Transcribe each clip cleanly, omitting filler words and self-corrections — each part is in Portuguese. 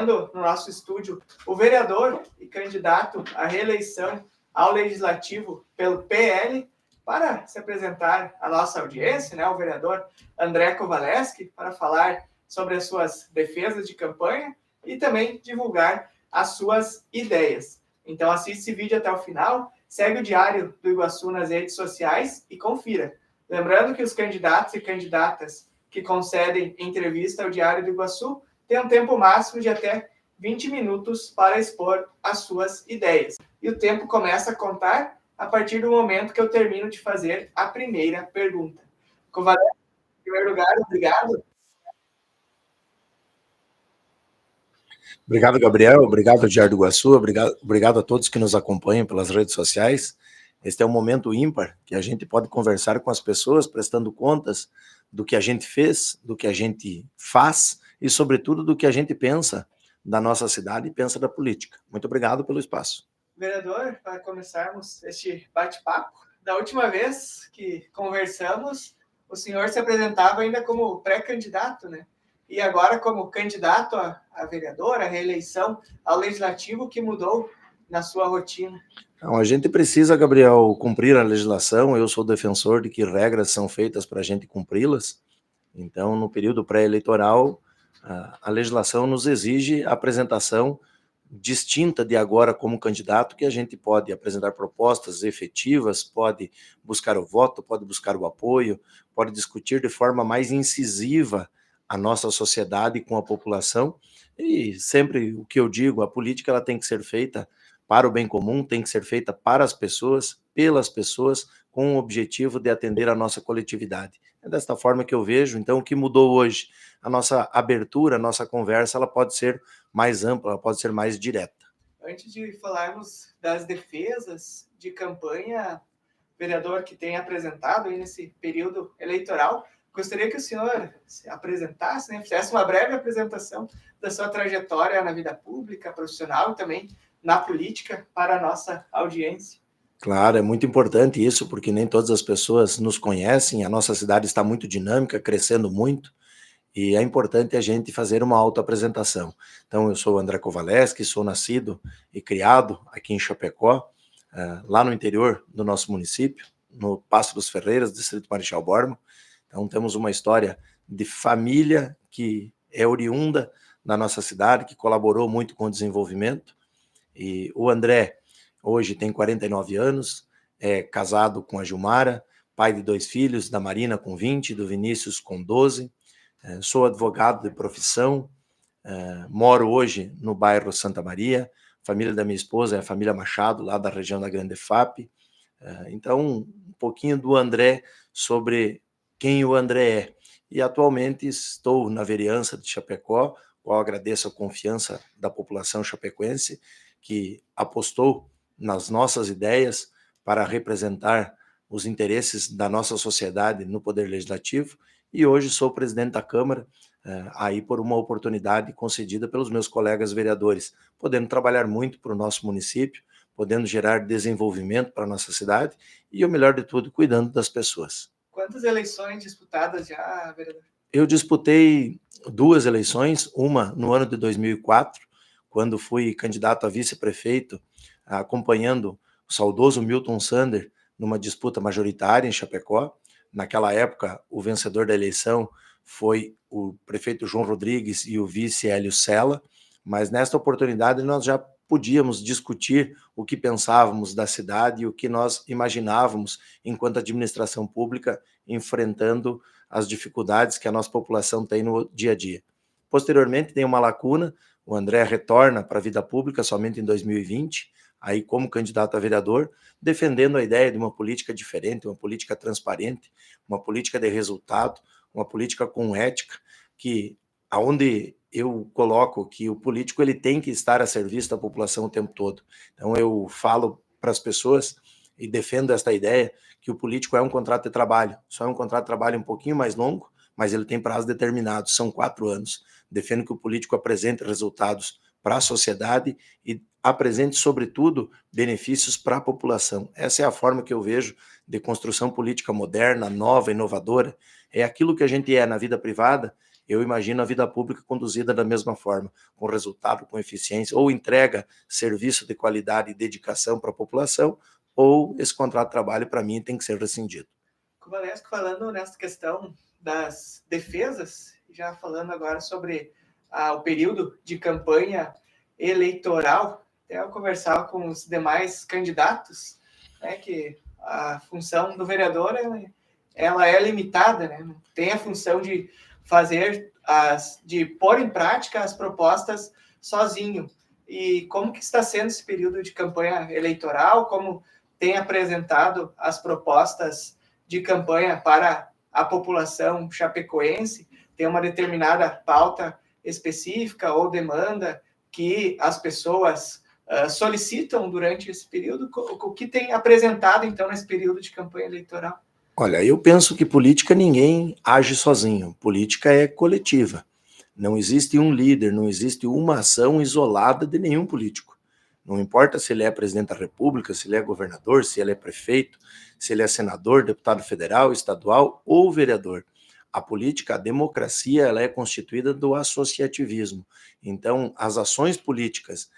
no nosso estúdio o vereador e candidato à reeleição ao Legislativo pelo PL, para se apresentar à nossa audiência, né, o vereador André Kovaleski, para falar sobre as suas defesas de campanha e também divulgar as suas ideias. Então assiste esse vídeo até o final, segue o Diário do Iguaçu nas redes sociais e confira. Lembrando que os candidatos e candidatas que concedem entrevista ao Diário do Iguaçu têm um tempo máximo de até 20 minutos para expor as suas ideias. E o tempo começa a contar a partir do momento que eu termino de fazer a primeira pergunta. Kovaleski, em primeiro lugar, obrigado. Obrigado, Gabriel. Obrigado, Diário do Iguaçu. Obrigado a todos que nos acompanham pelas redes sociais. Este é um momento ímpar que a gente pode conversar com as pessoas, prestando contas do que a gente fez, do que a gente faz e, sobretudo, do que a gente pensa da nossa cidade e pensa da política. Muito obrigado pelo espaço. Vereador, para começarmos este bate-papo, da última vez que conversamos, o senhor se apresentava ainda como pré-candidato, né? E agora como candidato a vereador, a reeleição ao Legislativo, que mudou na sua rotina? Então, a gente precisa, Gabriel, cumprir a legislação. Eu sou defensor de que regras são feitas para a gente cumpri-las. Então, no período pré-eleitoral, a legislação nos exige a apresentação distinta de agora como candidato, que a gente pode apresentar propostas efetivas, pode buscar o voto, pode buscar o apoio, pode discutir de forma mais incisiva a nossa sociedade com a população. E sempre o que eu digo, a política ela tem que ser feita para o bem comum, tem que ser feita para as pessoas, pelas pessoas, com o objetivo de atender a nossa coletividade. É desta forma que eu vejo. Então, o que mudou hoje? A nossa abertura, a nossa conversa, ela pode ser mais ampla, ela pode ser mais direta. Antes de falarmos das defesas de campanha, vereador, que tem apresentado aí nesse período eleitoral, gostaria que o senhor se apresentasse, né, fizesse uma breve apresentação da sua trajetória na vida pública, profissional e também na política para a nossa audiência. Claro, é muito importante isso, porque nem todas as pessoas nos conhecem, a nossa cidade está muito dinâmica, crescendo muito, e é importante a gente fazer uma autoapresentação. Então, eu sou o André Kovaleski, sou nascido e criado aqui em Chapecó, lá no interior do nosso município, no Passo dos Ferreiras, distrito Marechal Borman. Então, temos uma história de família que é oriunda da nossa cidade, que colaborou muito com o desenvolvimento. E o André hoje tem 49 anos, é casado com a Gilmara, pai de 2 filhos, da Marina com 20, do Vinícius com 12. Sou advogado de profissão, moro hoje no bairro Santa Maria. A família da minha esposa é a família Machado, lá da região da Grande FAP. Então, um pouquinho do André sobre quem o André é. E atualmente estou na vereança de Chapecó, qual agradeço a confiança da população chapecoense, que apostou nas nossas ideias para representar os interesses da nossa sociedade no Poder Legislativo, e hoje sou presidente da Câmara, aí por uma oportunidade concedida pelos meus colegas vereadores, podendo trabalhar muito para o nosso município, podendo gerar desenvolvimento para a nossa cidade e, o melhor de tudo, cuidando das pessoas. Quantas eleições disputadas já, vereador? Eu disputei 2 eleições, uma no ano de 2004, quando fui candidato a vice-prefeito, acompanhando o saudoso Milton Sander numa disputa majoritária em Chapecó. Naquela época, o vencedor da eleição foi o prefeito João Rodrigues e o vice Hélio Sela, mas nesta oportunidade nós já podíamos discutir o que pensávamos da cidade e o que nós imaginávamos enquanto administração pública enfrentando as dificuldades que a nossa população tem no dia a dia. Posteriormente, tem uma lacuna, o André retorna para a vida pública somente em 2020, aí como candidato a vereador, defendendo a ideia de uma política diferente, uma política transparente, uma política de resultado, uma política com ética, que aonde eu coloco que o político ele tem que estar a serviço da população o tempo todo. Então eu falo para as pessoas e defendo esta ideia que o político é um contrato de trabalho, só é um contrato de trabalho um pouquinho mais longo, mas ele tem prazo determinado, são 4 anos. Defendo que o político apresente resultados para a sociedade e apresente, sobretudo, benefícios para a população. Essa é a forma que eu vejo de construção política moderna, nova, inovadora. É aquilo que a gente é na vida privada, eu imagino a vida pública conduzida da mesma forma, com resultado, com eficiência, ou entrega serviço de qualidade e dedicação para a população, ou esse contrato de trabalho, para mim, tem que ser rescindido. Kovalevski, falando nessa questão das defesas, já falando agora sobre o período de campanha eleitoral, até eu conversava com os demais candidatos, né, que a função do vereador ela é limitada, né? Tem a função de fazer de pôr em prática as propostas sozinho. E como que está sendo esse período de campanha eleitoral? Como tem apresentado as propostas de campanha para a população chapecoense? Tem uma determinada pauta específica ou demanda que as pessoas solicitam durante esse período? O que tem apresentado, então, nesse período de campanha eleitoral? Olha, eu penso que política ninguém age sozinho. Política é coletiva. Não existe um líder, não existe uma ação isolada de nenhum político. Não importa se ele é presidente da República, se ele é governador, se ele é prefeito, se ele é senador, deputado federal, estadual ou vereador. A política, a democracia, ela é constituída do associativismo. Então, as ações políticas,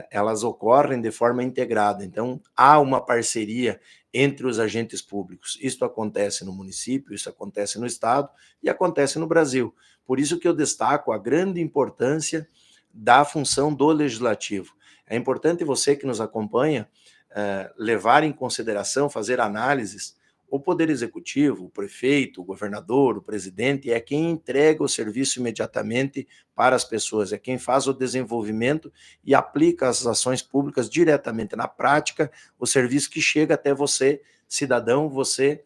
elas ocorrem de forma integrada. Então, há uma parceria entre os agentes públicos. Isso acontece no município, isso acontece no estado e acontece no Brasil. Por isso que eu destaco a grande importância da função do legislativo. É importante você que nos acompanha levar em consideração, fazer análises. O Poder Executivo, o prefeito, o governador, o presidente, é quem entrega o serviço imediatamente para as pessoas, é quem faz o desenvolvimento e aplica as ações públicas diretamente na prática, o serviço que chega até você, cidadão, você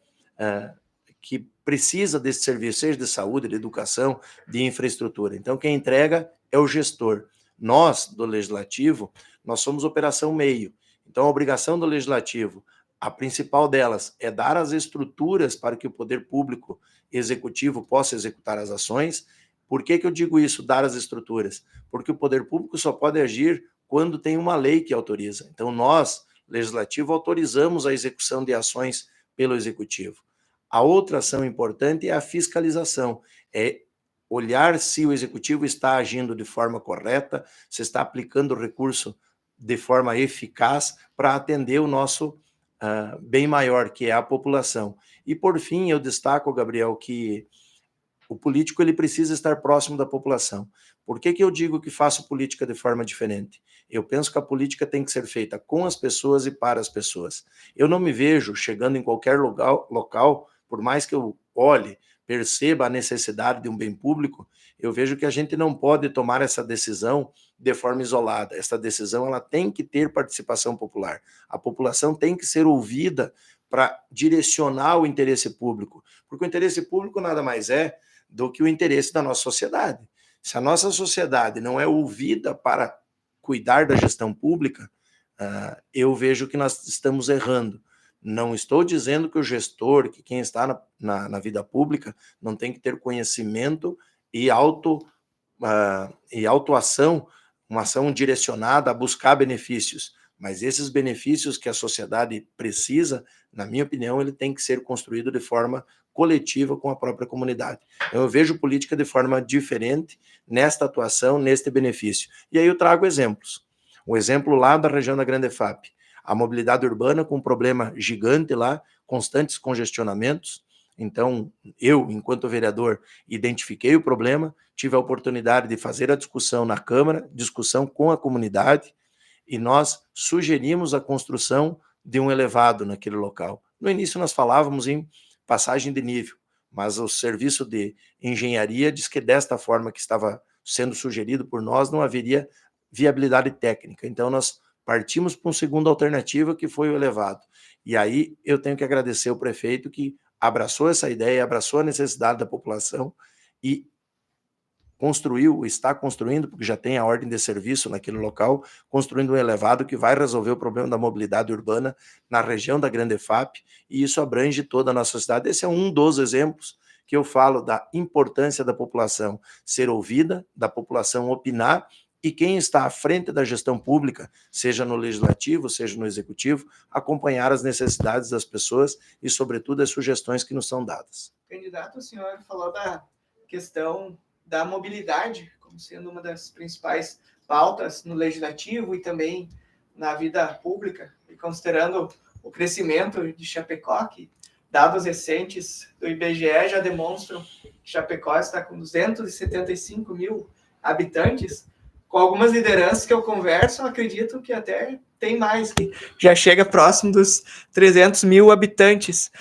que precisa desse serviço, seja de saúde, de educação, de infraestrutura. Então, quem entrega é o gestor. Nós, do Legislativo, nós somos operação meio. Então, a obrigação do Legislativo, a principal delas é dar as estruturas para que o poder público executivo possa executar as ações. Por que eu digo isso, dar as estruturas? Porque o poder público só pode agir quando tem uma lei que autoriza. Então, nós, legislativo, autorizamos a execução de ações pelo executivo. A outra ação importante é a fiscalização, é olhar se o executivo está agindo de forma correta, se está aplicando o recurso de forma eficaz para atender o nosso bem maior, que é a população. E, por fim, eu destaco, Gabriel, que o político ele precisa estar próximo da população. Por que eu digo que faço política de forma diferente? Eu penso que a política tem que ser feita com as pessoas e para as pessoas. Eu não me vejo chegando em qualquer local, por mais que eu olhe, perceba a necessidade de um bem público, eu vejo que a gente não pode tomar essa decisão de forma isolada. Essa decisão ela tem que ter participação popular. A população tem que ser ouvida para direcionar o interesse público, porque o interesse público nada mais é do que o interesse da nossa sociedade. Se a nossa sociedade não é ouvida para cuidar da gestão pública, eu vejo que nós estamos errando. Não estou dizendo que o gestor, que quem está na vida pública, não tem que ter conhecimento e autoação, uma ação direcionada a buscar benefícios. Mas esses benefícios que a sociedade precisa, na minha opinião, ele tem que ser construído de forma coletiva com a própria comunidade. Eu vejo política de forma diferente nesta atuação, neste benefício. E aí eu trago exemplos. Um exemplo lá da região da Grande EFAP. A mobilidade urbana com um problema gigante lá, constantes congestionamentos. Então, eu, enquanto vereador, identifiquei o problema, tive a oportunidade de fazer a discussão na Câmara, discussão com a comunidade, e nós sugerimos a construção de um elevado naquele local. No início nós falávamos em passagem de nível, mas o serviço de engenharia diz que desta forma que estava sendo sugerido por nós não haveria viabilidade técnica. Então nós partimos para uma segunda alternativa que foi o elevado. E aí eu tenho que agradecer ao prefeito que abraçou essa ideia, abraçou a necessidade da população e construiu, está construindo, porque já tem a ordem de serviço naquele local, construindo um elevado que vai resolver o problema da mobilidade urbana na região da Grande EFAP, e isso abrange toda a nossa cidade. Esse é um dos exemplos que eu falo da importância da população ser ouvida, da população opinar, e quem está à frente da gestão pública, seja no legislativo, seja no executivo, acompanhar as necessidades das pessoas e, sobretudo, as sugestões que nos são dadas. Candidato, o senhor falou da questão da mobilidade como sendo uma das principais pautas no legislativo e também na vida pública, e considerando o crescimento de Chapecó, que dados recentes do IBGE já demonstram que Chapecó está com 275 mil habitantes, com algumas lideranças que eu converso, eu acredito que até tem mais, que já chega próximo dos 300 mil habitantes.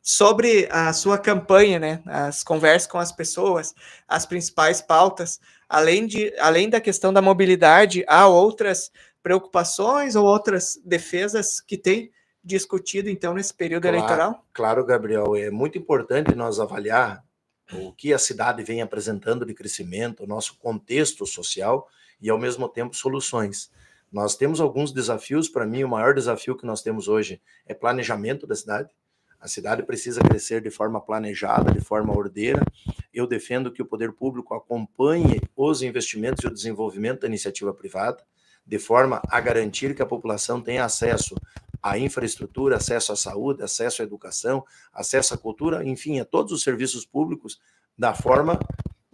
Sobre a sua campanha, né, as conversas com as pessoas, as principais pautas, além da questão da mobilidade, há outras preocupações ou outras defesas que tem discutido, então, nesse período eleitoral? Claro, Gabriel, é muito importante nós avaliar o que a cidade vem apresentando de crescimento, o nosso contexto social e, ao mesmo tempo, soluções. Nós temos alguns desafios. Para mim, o maior desafio que nós temos hoje é planejamento da cidade. A cidade precisa crescer de forma planejada, de forma ordeira. Eu defendo que o poder público acompanhe os investimentos e o desenvolvimento da iniciativa privada, de forma a garantir que a população tenha acesso à infraestrutura, acesso à saúde, acesso à educação, acesso à cultura, enfim, a todos os serviços públicos da forma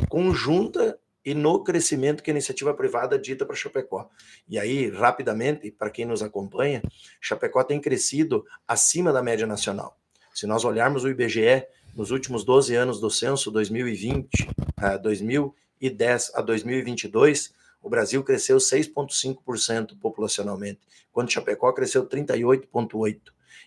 conjunta e no crescimento que a iniciativa privada dita para Chapecó. E aí, rapidamente, para quem nos acompanha, Chapecó tem crescido acima da média nacional. Se nós olharmos o IBGE, nos últimos 12 anos do censo 2010 a 2022, o Brasil cresceu 6,5% populacionalmente, quando Chapecó cresceu 38,8%.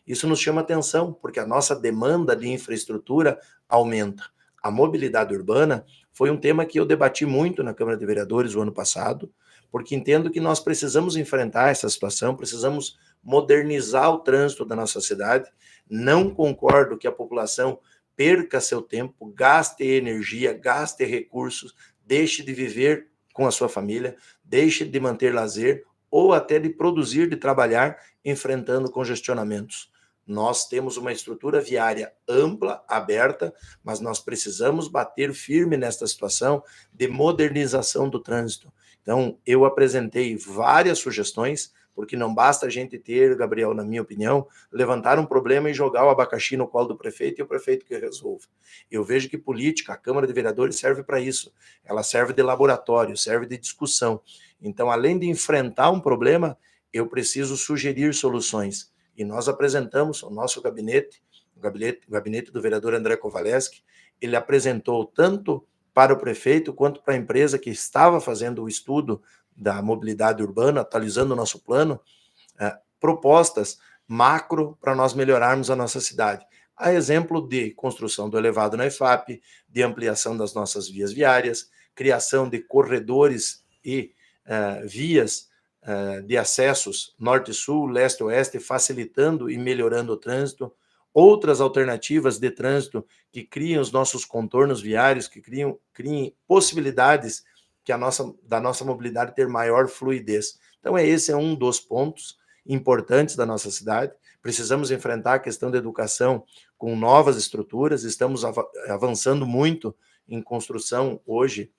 Isso nos chama atenção, porque a nossa demanda de infraestrutura aumenta. A mobilidade urbana foi um tema que eu debati muito na Câmara de Vereadores o ano passado, porque entendo que nós precisamos enfrentar essa situação, precisamos modernizar o trânsito da nossa cidade. Não concordo que a população perca seu tempo, gaste energia, gaste recursos, deixe de viver com a sua família, deixe de manter lazer ou até de produzir, de trabalhar, enfrentando congestionamentos. Nós temos uma estrutura viária ampla, aberta, mas nós precisamos bater firme nesta situação de modernização do trânsito. Então, eu apresentei várias sugestões, porque não basta a gente ter, Gabriel, na minha opinião, levantar um problema e jogar o abacaxi no colo do prefeito e o prefeito que resolve. Eu vejo que política, a Câmara de Vereadores serve para isso. Ela serve de laboratório, serve de discussão. Então, além de enfrentar um problema, eu preciso sugerir soluções. E nós apresentamos o nosso gabinete, o gabinete do vereador André Kovaleski. Ele apresentou tanto para o prefeito quanto para a empresa que estava fazendo o estudo da mobilidade urbana, atualizando o nosso plano, propostas macro para nós melhorarmos a nossa cidade. A exemplo de construção do elevado na EFAP, de ampliação das nossas vias viárias, criação de corredores e vias de acessos norte-sul, leste-oeste, facilitando e melhorando o trânsito, outras alternativas de trânsito que criam os nossos contornos viários, que criem possibilidades que da nossa mobilidade ter maior fluidez. Então, esse é um dos pontos importantes da nossa cidade. Precisamos enfrentar a questão da educação com novas estruturas, estamos avançando muito em construção hoje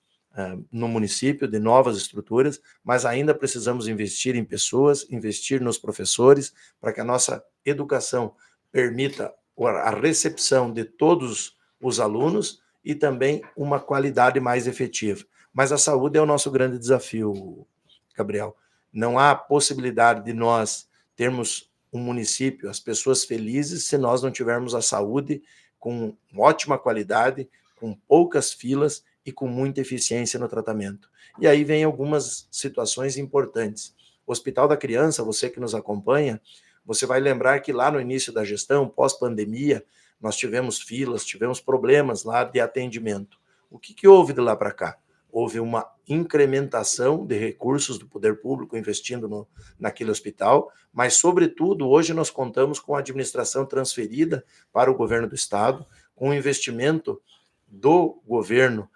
no município de novas estruturas, mas ainda precisamos investir em pessoas, investir nos professores, para que a nossa educação permita a recepção de todos os alunos e também uma qualidade mais efetiva. Mas a saúde é o nosso grande desafio, Gabriel. Não há possibilidade de nós termos um município, as pessoas felizes, se nós não tivermos a saúde com ótima qualidade, com poucas filas e com muita eficiência no tratamento. E aí vem algumas situações importantes. O Hospital da Criança, você que nos acompanha, você vai lembrar que lá no início da gestão, pós-pandemia, nós tivemos filas, tivemos problemas lá de atendimento. O que houve de lá para cá? Houve uma incrementação de recursos do poder público investindo naquele hospital, mas, sobretudo, hoje nós contamos com a administração transferida para o governo do Estado, com um investimento do governo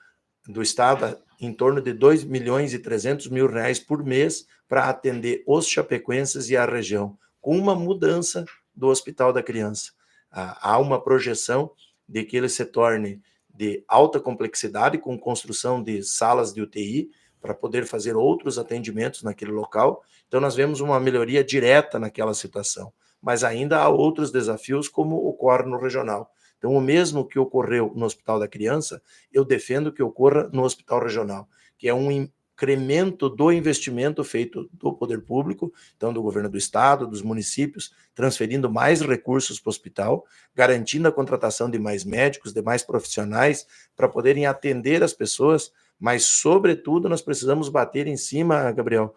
do Estado em torno de 2.300.000 reais por mês para atender os chapecoenses e a região, com uma mudança do Hospital da Criança. Há uma projeção de que ele se torne de alta complexidade, com construção de salas de UTI, para poder fazer outros atendimentos naquele local. Então, nós vemos uma melhoria direta naquela situação. Mas ainda há outros desafios, como ocorre no regional. Então, o mesmo que ocorreu no Hospital da Criança, eu defendo que ocorra no Hospital Regional, que é um incremento do investimento feito do poder público, então do governo do estado, dos municípios, transferindo mais recursos para o hospital, garantindo a contratação de mais médicos, de mais profissionais, para poderem atender as pessoas, mas, sobretudo, nós precisamos bater em cima, Gabriel,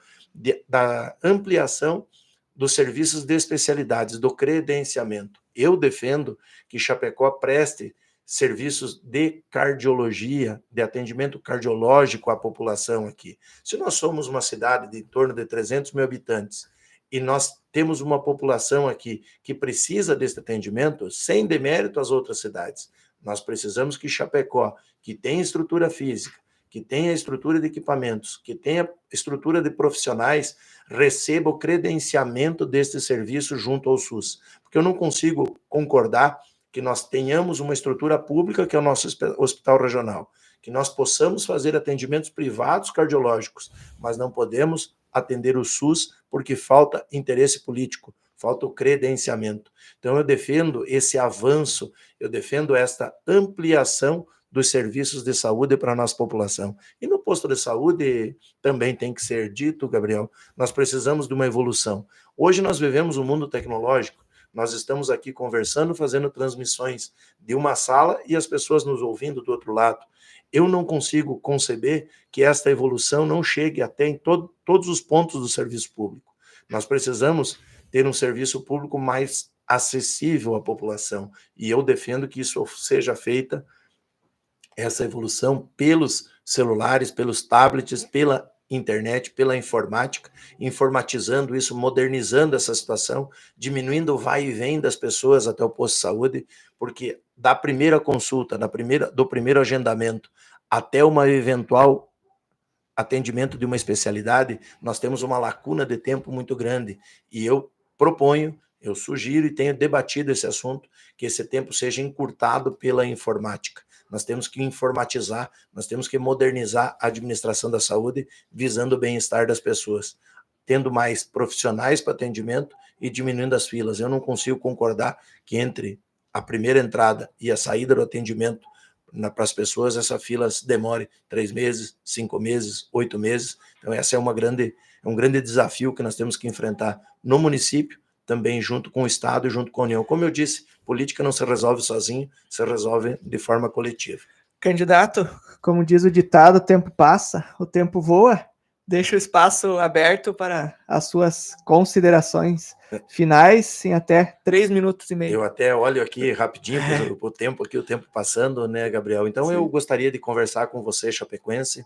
da ampliação dos serviços de especialidades, do credenciamento. Eu defendo que Chapecó preste serviços de cardiologia, de atendimento cardiológico à população aqui. Se nós somos uma cidade de em torno de 300 mil habitantes e nós temos uma população aqui que precisa desse atendimento, sem demérito às outras cidades, nós precisamos que Chapecó, que tem estrutura física, que tenha estrutura de equipamentos, que tenha estrutura de profissionais, receba o credenciamento deste serviço junto ao SUS. Porque eu não consigo concordar que nós tenhamos uma estrutura pública, que é o nosso hospital regional, que nós possamos fazer atendimentos privados cardiológicos, mas não podemos atender o SUS porque falta interesse político, falta o credenciamento. Então eu defendo esse avanço, eu defendo esta ampliação dos serviços de saúde para a nossa população. E no posto de saúde também tem que ser dito, Gabriel, nós precisamos de uma evolução. Hoje nós vivemos um mundo tecnológico, nós estamos aqui conversando, fazendo transmissões de uma sala e as pessoas nos ouvindo do outro lado. Eu não consigo conceber que esta evolução não chegue até em todos os pontos do serviço público. Nós precisamos ter um serviço público mais acessível à população, e eu defendo que isso seja feita, essa evolução, pelos celulares, pelos tablets, pela internet, pela informática, informatizando isso, modernizando essa situação, diminuindo o vai e vem das pessoas até o posto de saúde, porque da primeira consulta, do primeiro agendamento, até uma eventual atendimento de uma especialidade, nós temos uma lacuna de tempo muito grande, e eu proponho, eu sugiro e tenho debatido esse assunto, que esse tempo seja encurtado pela informática. Nós temos que informatizar, nós temos que modernizar a administração da saúde, visando o bem-estar das pessoas, tendo mais profissionais para atendimento e diminuindo as filas. Eu não consigo concordar que entre a primeira entrada e a saída do atendimento para as pessoas, essa fila demore 3 meses, 5 meses, 8 meses. Então, esse é um grande desafio que nós temos que enfrentar no município, também junto com o Estado e junto com a União. Como eu disse, política não se resolve sozinho, se resolve de forma coletiva. Candidato, como diz o ditado, o tempo passa, o tempo voa. Deixo o espaço aberto para as suas considerações finais em até 3 minutos e meio. Eu até olho aqui rapidinho o tempo passando, né, Gabriel? Então, sim, eu gostaria de conversar com você, chapecoense,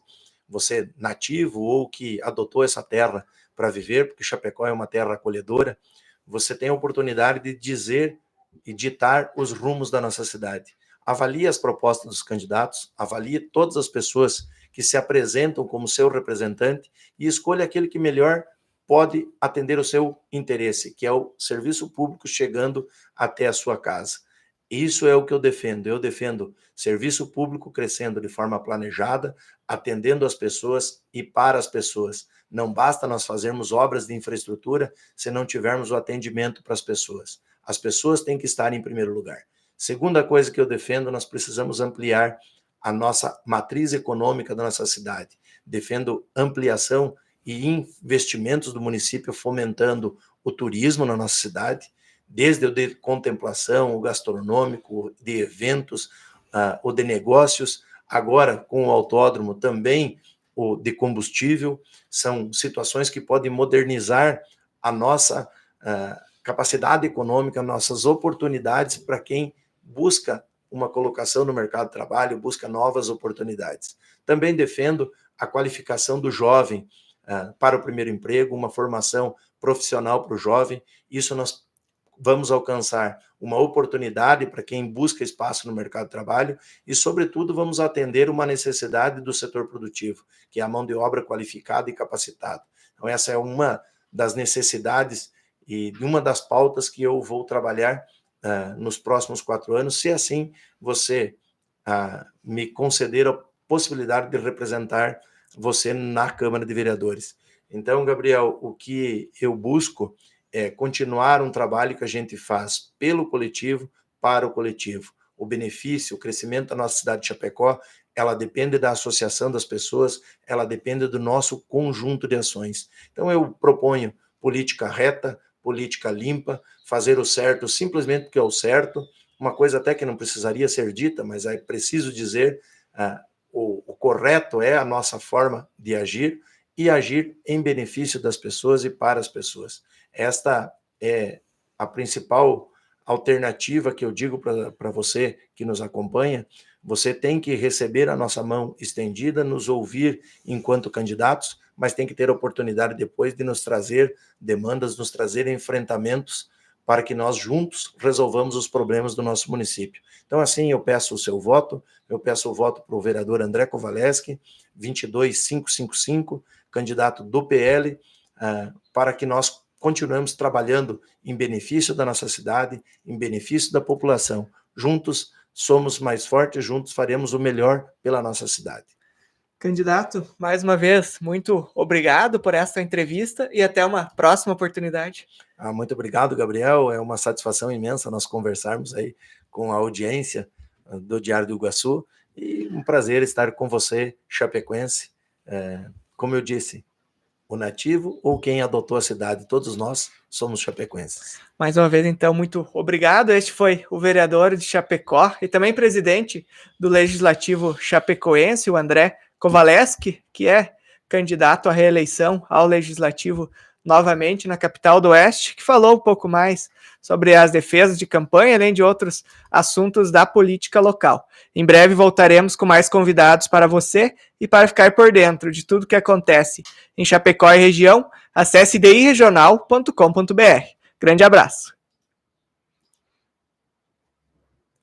você nativo ou que adotou essa terra para viver, porque Chapecó é uma terra acolhedora. Você tem a oportunidade de dizer e ditar os rumos da nossa cidade. Avalie as propostas dos candidatos, avalie todas as pessoas que se apresentam como seu representante e escolha aquele que melhor pode atender o seu interesse, que é o serviço público chegando até a sua casa. Isso é o que eu defendo serviço público crescendo de forma planejada, atendendo as pessoas e para as pessoas. Não basta nós fazermos obras de infraestrutura se não tivermos o atendimento para as pessoas. As pessoas têm que estar em primeiro lugar. Segunda coisa que eu defendo, nós precisamos ampliar a nossa matriz econômica da nossa cidade. Defendo ampliação e investimentos do município fomentando o turismo na nossa cidade, desde o de contemplação, o gastronômico, de eventos, o de negócios, agora com o autódromo também o de combustível. São situações que podem modernizar a nossa capacidade econômica, nossas oportunidades para quem busca uma colocação no mercado de trabalho, busca novas oportunidades. Também defendo a qualificação do jovem para o primeiro emprego, uma formação profissional para o jovem. Isso nós vamos alcançar uma oportunidade para quem busca espaço no mercado de trabalho e, sobretudo, vamos atender uma necessidade do setor produtivo, que é a mão de obra qualificada e capacitada. Então, essa é uma das necessidades e uma das pautas que eu vou trabalhar nos próximos 4 anos, se assim você me conceder a possibilidade de representar você na Câmara de Vereadores. Então, Gabriel, o que eu busco é continuar um trabalho que a gente faz pelo coletivo, para o coletivo. o benefício, o crescimento da nossa cidade de Chapecó, ela depende da associação das pessoas, ela depende do nosso conjunto de ações. Então eu proponho política reta, política limpa, fazer o certo simplesmente porque é o certo, uma coisa até que não precisaria ser dita, mas é preciso dizer, o correto é a nossa forma de agir, e agir em benefício das pessoas e para as pessoas. Esta é a principal alternativa que eu digo para você que nos acompanha. Você tem que receber a nossa mão estendida, nos ouvir enquanto candidatos, mas tem que ter a oportunidade depois de nos trazer demandas, nos trazer enfrentamentos para que nós juntos resolvamos os problemas do nosso município. Então, assim, eu peço o seu voto, eu peço o voto para o vereador André Kovaleski, 22555, candidato do PL, para que nós continuemos trabalhando em benefício da nossa cidade, em benefício da população. Juntos somos mais fortes, juntos faremos o melhor pela nossa cidade. Candidato, mais uma vez, muito obrigado por esta entrevista e até uma próxima oportunidade. Muito obrigado, Gabriel. É uma satisfação imensa nós conversarmos aí com a audiência do Diário do Iguaçu e um prazer estar com você, chapecoense. Como eu disse, o nativo ou quem adotou a cidade, todos nós somos chapecoenses. Mais uma vez, então, muito obrigado. Este foi o vereador de Chapecó e também presidente do Legislativo chapecoense, o André Kovaleski, que é candidato à reeleição ao Legislativo novamente na capital do Oeste, que falou um pouco mais sobre as defesas de campanha, além de outros assuntos da política local. Em breve voltaremos com mais convidados para você e para ficar por dentro de tudo que acontece em Chapecó e região, acesse diregional.com.br. Grande abraço.